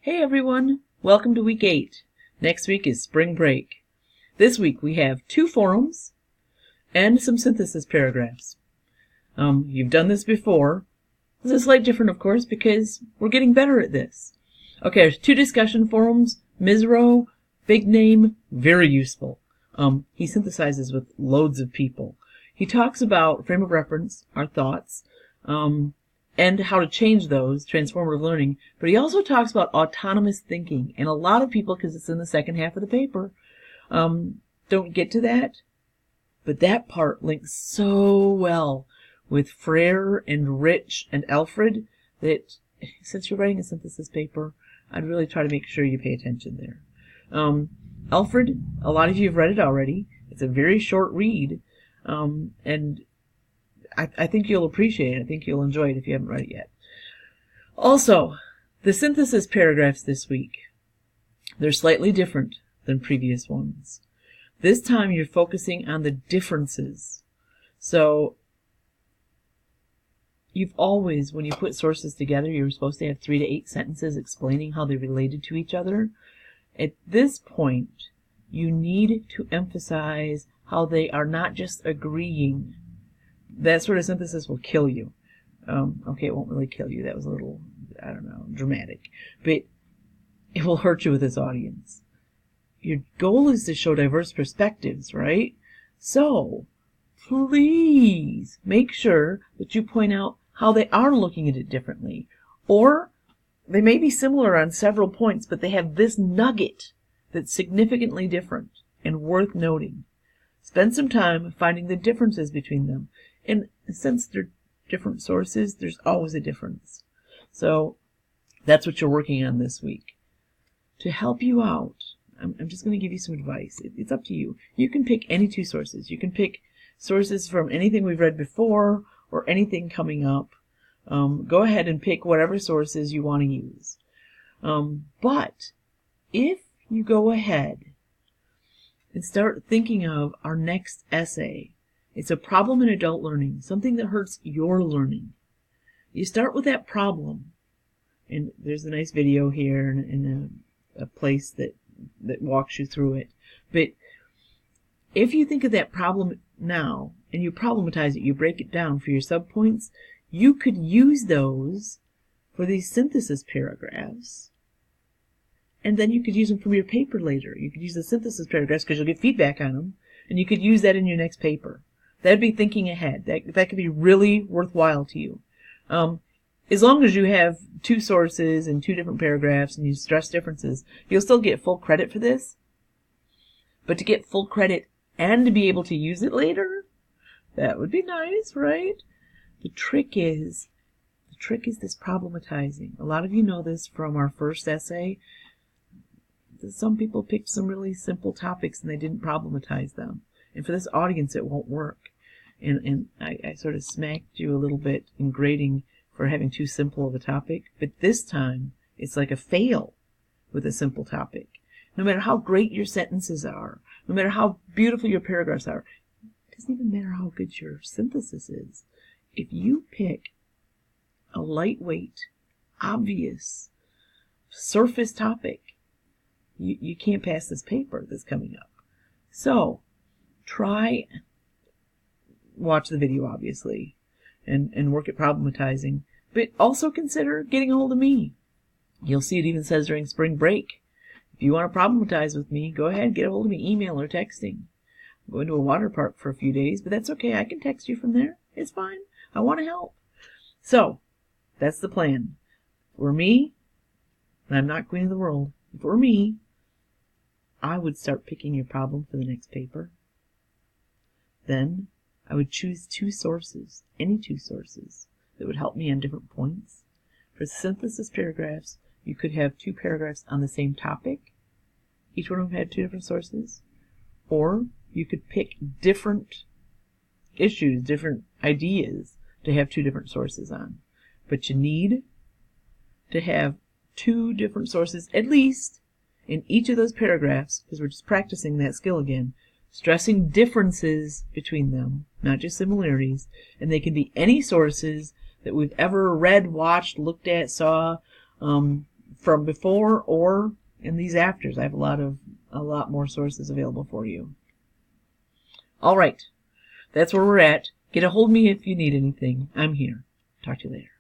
Hey everyone, welcome to week 8. Next week is spring break. This week we have 2 forums and some synthesis paragraphs. You've done this before. This is slightly different, of course, because we're getting better at this. Okay, there's 2 discussion forums. Mizro, big name, very useful. He synthesizes with loads of people. He talks about frame of reference, our thoughts, and how to change those, transformative learning. But he also talks about autonomous thinking. And a lot of people, because it's in the second half of the paper, don't get to that. But that part links so well with Frere and Rich and Alfred that since you're writing a synthesis paper, I'd really try to make sure you pay attention there. Alfred, a lot of you have read it already. It's a very short read, and I think you'll appreciate it. I think you'll enjoy it if you haven't read it yet. Also, the synthesis paragraphs this week, they're slightly different than previous ones. This time you're focusing on the differences. So, you've always, when you put sources together, you're supposed to have 3 to 8 sentences explaining how they related to each other. At this point, you need to emphasize how they are not just agreeing. That sort of synthesis will kill you. Okay, it won't really kill you. That was a little, I don't know, dramatic. But it will hurt you with this audience. Your goal is to show diverse perspectives, right? So, please make sure that you point out how they are looking at it differently. Or they may be similar on several points, but they have this nugget that's significantly different and worth noting. Spend some time finding the differences between them. And since they're different sources, there's always a difference. So that's what you're working on this week. To help you out, I'm just going to give you some advice. It's up to you. You can pick any 2 sources. You can pick sources from anything we've read before or anything coming up. Go ahead and pick whatever sources you want to use. But if you go ahead and start thinking of our next essay, it's a problem in adult learning, something that hurts your learning. You start with that problem, and there's a nice video here and a place that walks you through it. But if you think of that problem now, and you problematize it, you break it down for your subpoints, you could use those for these synthesis paragraphs, and then you could use them from your paper later. You could use the synthesis paragraphs because you'll get feedback on them, and you could use that in your next paper. That'd be thinking ahead. That could be really worthwhile to you. As long as you have 2 sources and 2 different paragraphs and you stress differences, you'll still get full credit for this. But to get full credit and to be able to use it later, that would be nice, right? The trick is this problematizing. A lot of you know this from our first essay. Some people picked some really simple topics and they didn't problematize them. And for this audience, it won't work. And I sort of smacked you a little bit in grading for having too simple of a topic. But this time, it's like a fail with a simple topic. No matter how great your sentences are, no matter how beautiful your paragraphs are, it doesn't even matter how good your synthesis is. If you pick a lightweight, obvious, surface topic, you can't pass this paper that's coming up. So, watch the video, obviously, and work at problematizing. But also consider getting a hold of me. You'll see it even says during spring break. If you want to problematize with me, go ahead, get a hold of me, email or texting. I'm going to a water park for a few days, but that's okay. I can text you from there. It's fine. I want to help. So, that's the plan. If it were me, and I'm not queen of the world, if it were me, I would start picking your problem for the next paper. Then I would choose 2 sources, any 2 sources, that would help me on different points. For synthesis paragraphs, you could have 2 paragraphs on the same topic. Each one of them had 2 different sources. Or you could pick different issues, different ideas to have 2 different sources on. But you need to have 2 different sources, at least, in each of those paragraphs, because we're just practicing that skill again, stressing differences between them, not just similarities, and they can be any sources that we've ever read, watched, looked at, saw. from before or in these afters. I have a lot more sources available for you. All right. That's where we're at. Get a hold of me if you need anything. I'm here. Talk to you later.